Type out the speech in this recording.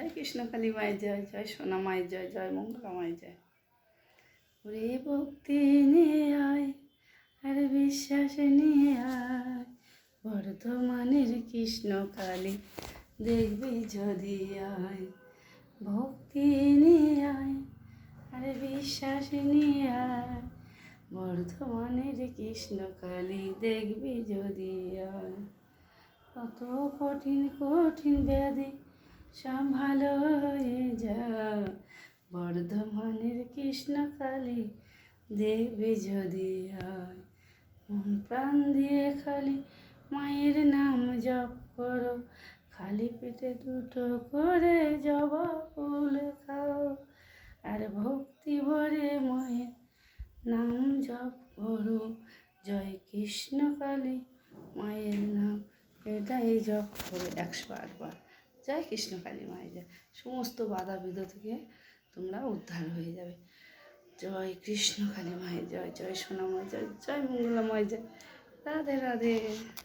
জয় কৃষ্ণ কালী মায়ের জয়, জয় সোনা মায়ের জয়, জয় মঙ্গলা মায়ের জয়। ওরে ভক্তি নিয়ে আয় আর বিশ্বাস নিয়ে আয়, বর্ধমানের কৃষ্ণ কালী দেখবি যদি আয়। ভক্তি নিয়ে আয় আর বিশ্বাস নিয়ে আয়, বর্ধমানের কৃষ্ণ কালী দেখবি যদি আয়। কত কঠিন কঠিন ব্যাধি সব ভালো হয়ে যায়, বর্ধমানের কৃষ্ণ কালী দেখবি যদি আয়। মন প্রাণ দিয়ে খালি মায়ের নাম জপ করো, খালি পেটে দুটো করে জবা ফুল খাও, আর ভক্তি ভরে মায়ের নাম জপ করো। জয় কৃষ্ণ কালী মায়ের নাম এটাই জপ করো 108 বার। জয় কৃষ্ণ কালী মায়ের জয়। সমস্ত বাধা বিধ থেকে তোমরা উদ্ধার হয়ে যাবে। জয় কৃষ্ণ কালী মায়ের জয়, জয় সোনা মায়ের জয়, জয় মঙ্গলা মায়ের জয়। রাধে রাধে।